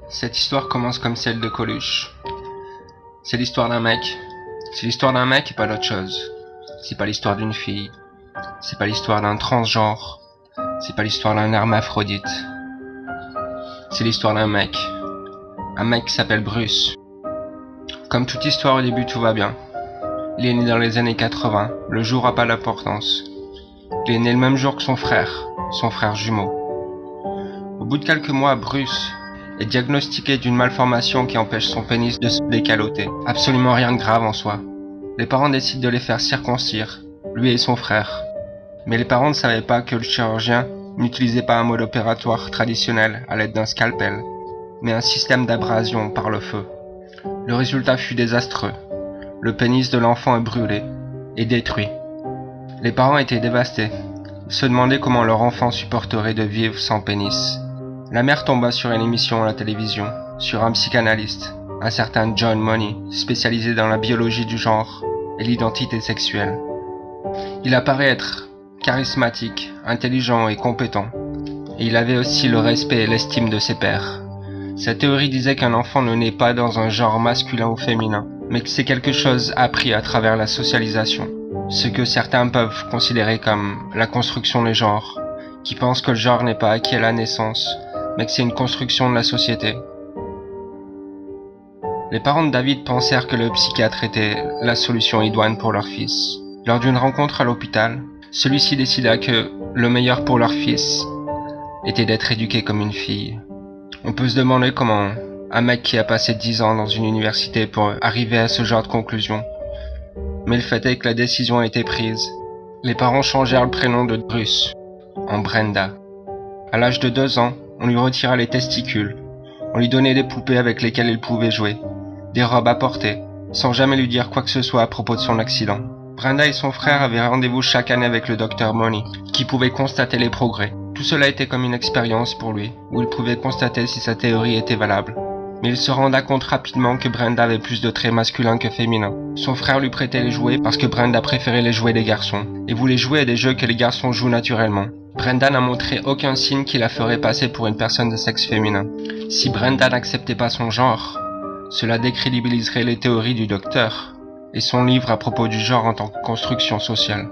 Cette histoire commence comme celle de Coluche. C'est l'histoire d'un mec. C'est l'histoire d'un mec et pas d'autre chose. C'est pas l'histoire d'une fille. C'est pas l'histoire d'un transgenre. C'est pas l'histoire d'un hermaphrodite. C'est l'histoire d'un mec. Un mec qui s'appelle Bruce. Comme toute histoire, au début tout va bien. Il est né dans les années 80, le jour a pas d'importance. Il est né le même jour que son frère jumeau. Au bout de quelques mois, Bruce est diagnostiqué d'une malformation qui empêche son pénis de se décaloter. Absolument rien de grave en soi. Les parents décident de les faire circoncire, lui et son frère. Mais les parents ne savaient pas que le chirurgien n'utilisait pas un mode opératoire traditionnel à l'aide d'un scalpel, mais un système d'abrasion par le feu. Le résultat fut désastreux. Le pénis de l'enfant est brûlé et détruit. Les parents étaient dévastés. Ils se demandaient comment leur enfant supporterait de vivre sans pénis. La mère tomba sur une émission à la télévision, sur un psychanalyste, un certain John Money, spécialisé dans la biologie du genre et l'identité sexuelle. Il apparaît être charismatique, intelligent et compétent, et il avait aussi le respect et l'estime de ses pairs. Sa théorie disait qu'un enfant ne naît pas dans un genre masculin ou féminin, mais que c'est quelque chose appris à travers la socialisation, ce que certains peuvent considérer comme la construction des genres, qui pensent que le genre n'est pas acquis à la naissance, mais que c'est une construction de la société. Les parents de David pensèrent que le psychiatre était la solution idoine pour leur fils. Lors d'une rencontre à l'hôpital, celui-ci décida que le meilleur pour leur fils était d'être éduqué comme une fille. On peut se demander comment un mec qui a passé 10 ans dans une université pour arriver à ce genre de conclusion. Mais le fait est que la décision a été prise. Les parents changèrent le prénom de Bruce en Brenda. À l'âge de 2 ans, on lui retira les testicules. On lui donnait des poupées avec lesquelles il pouvait jouer, des robes à porter, sans jamais lui dire quoi que ce soit à propos de son accident. Brenda et son frère avaient rendez-vous chaque année avec le docteur Money, qui pouvait constater les progrès. Tout cela était comme une expérience pour lui, où il pouvait constater si sa théorie était valable. Mais il se renda compte rapidement que Brenda avait plus de traits masculins que féminins. Son frère lui prêtait les jouets parce que Brenda préférait les jouets des garçons, et voulait jouer à des jeux que les garçons jouent naturellement. Brenda n'a montré aucun signe qui la ferait passer pour une personne de sexe féminin. Si Brenda n'acceptait pas son genre, cela décrédibiliserait les théories du docteur et son livre à propos du genre en tant que construction sociale.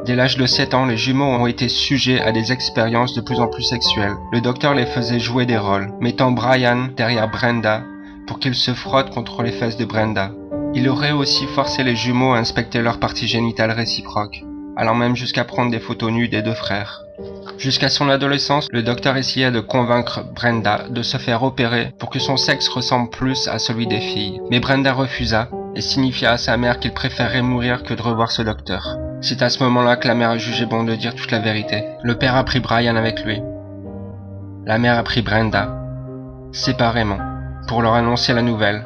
Dès l'âge de 7 ans, les jumeaux ont été sujets à des expériences de plus en plus sexuelles. Le docteur les faisait jouer des rôles, mettant Brian derrière Brenda pour qu'il se frotte contre les fesses de Brenda. Il aurait aussi forcé les jumeaux à inspecter leurs parties génitales réciproques, allant même jusqu'à prendre des photos nues des deux frères. Jusqu'à son adolescence, le docteur essaya de convaincre Brenda de se faire opérer pour que son sexe ressemble plus à celui des filles. Mais Brenda refusa et signifia à sa mère qu'il préférerait mourir que de revoir ce docteur. C'est à ce moment-là que la mère a jugé bon de dire toute la vérité. Le père a pris Brian avec lui. La mère a pris Brenda, séparément, pour leur annoncer la nouvelle.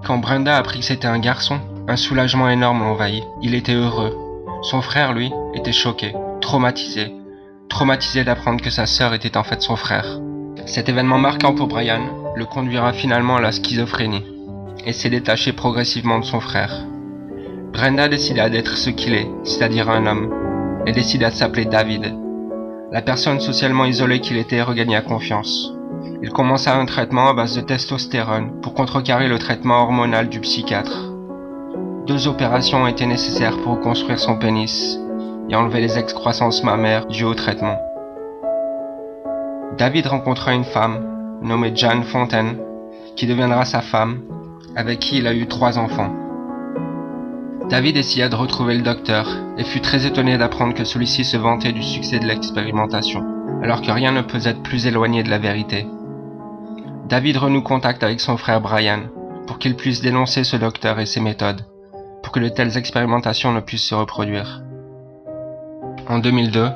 Quand Brenda apprit que c'était un garçon, un soulagement énorme l'envahit. Il était heureux. Son frère, lui, était choqué, traumatisé d'apprendre que sa sœur était en fait son frère. Cet événement marquant pour Brian le conduira finalement à la schizophrénie et s'est détaché progressivement de son frère. Brenda décida d'être ce qu'il est, c'est-à-dire un homme, et décida de s'appeler David. La personne socialement isolée qu'il était regagna confiance. Il commença un traitement à base de testostérone pour contrecarrer le traitement hormonal du psychiatre. 2 opérations ont été nécessaires pour reconstruire son pénis et enlever les excroissances mammaires dues au traitement. David rencontra une femme, nommée Jane Fontaine, qui deviendra sa femme, avec qui il a eu 3 enfants. David essaya de retrouver le docteur et fut très étonné d'apprendre que celui-ci se vantait du succès de l'expérimentation, alors que rien ne peut être plus éloigné de la vérité. David renoue contact avec son frère Brian pour qu'il puisse dénoncer ce docteur et ses méthodes, pour que de telles expérimentations ne puissent se reproduire. En 2002,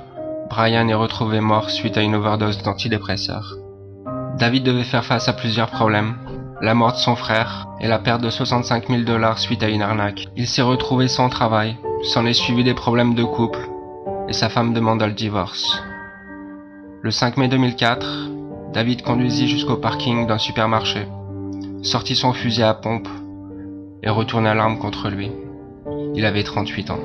Brian est retrouvé mort suite à une overdose d'antidépresseurs. David devait faire face à plusieurs problèmes, la mort de son frère et la perte de 65 000 $ suite à une arnaque. Il s'est retrouvé sans travail, s'en est suivi des problèmes de couple, et sa femme demanda le divorce. Le 5 mai 2004, David conduisit jusqu'au parking d'un supermarché, sortit son fusil à pompe et retourna l'arme contre lui. Il avait 38 ans.